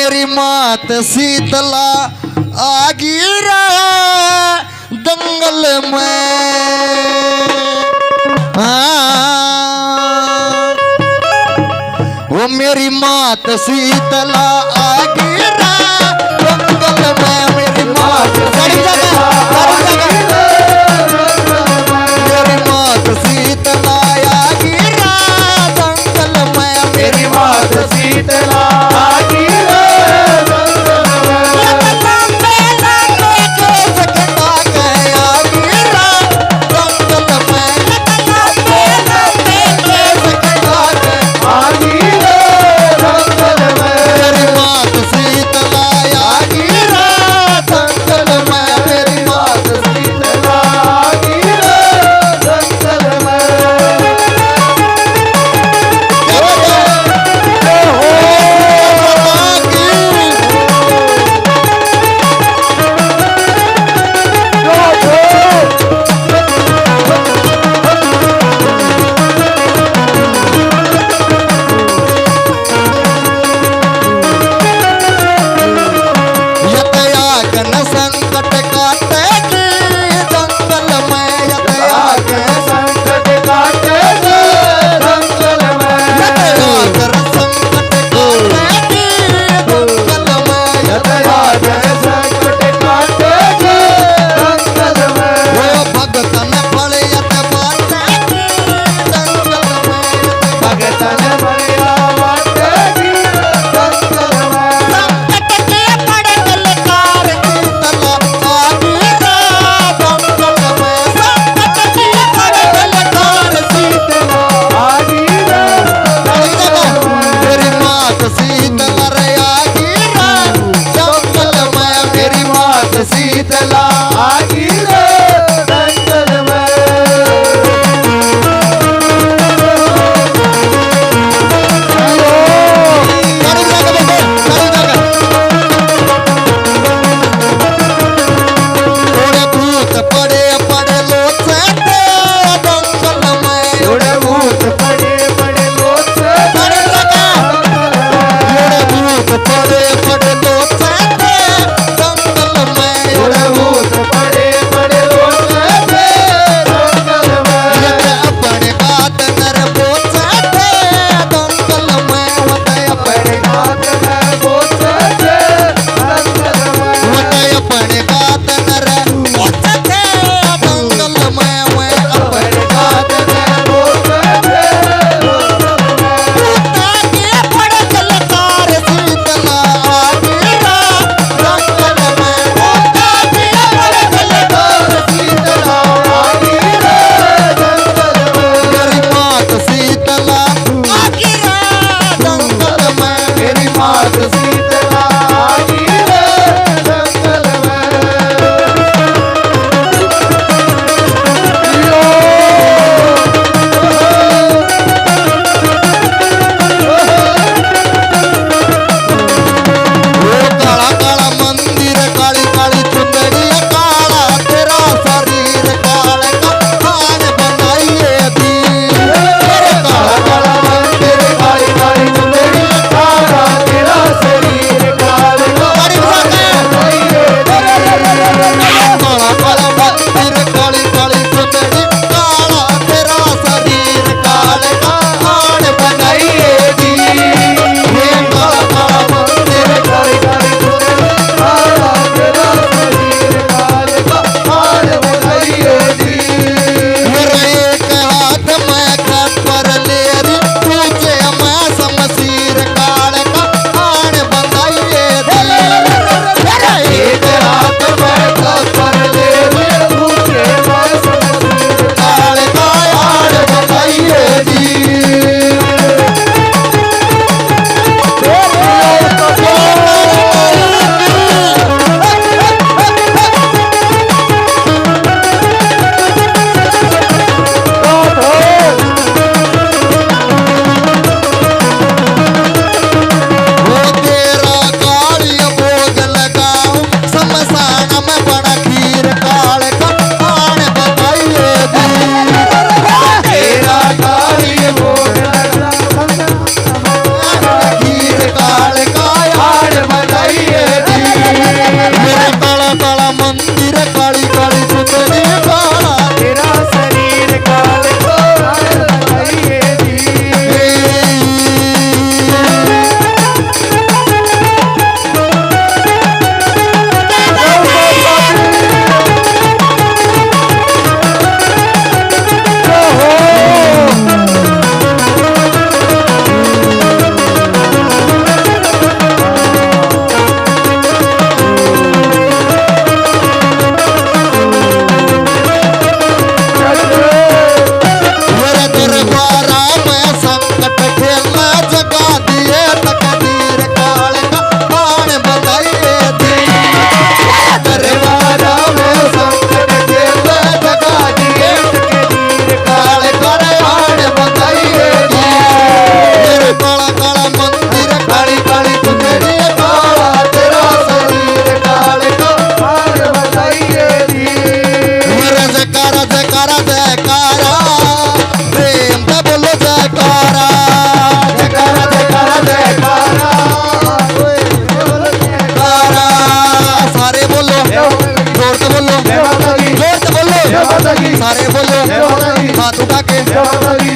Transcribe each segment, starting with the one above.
मेरी मात शीतला आगिरा दंगल में वो मेरी मात शीतला आगिरा दंगल में मेरी मात शीतला मेरी मात शीतला आगिरा दंगल में मेरी मात शीतला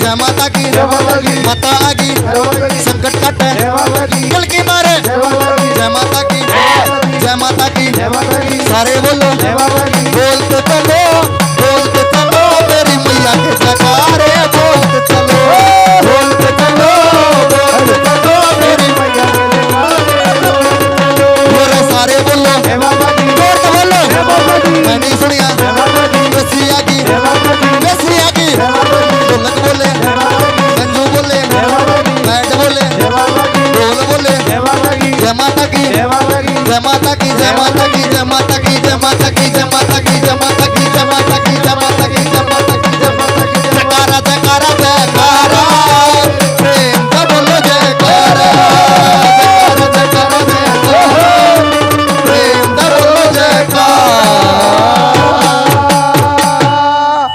जय माता की माता आगी संकट काटे कल की मारे जय माता की जय माता की सारे बोलो बोलते चलो मेरी मैया के जयकारे बोलते चलो मेरी मैया के जयकारे सारे बोलो बोलो मैं नहीं सुनिया वैसिया की ढोलक बोले गंजू बोले बैठ बोले ढोल बोले जय माता की जय माता की जय माता की जय माता की जय माता की जय माता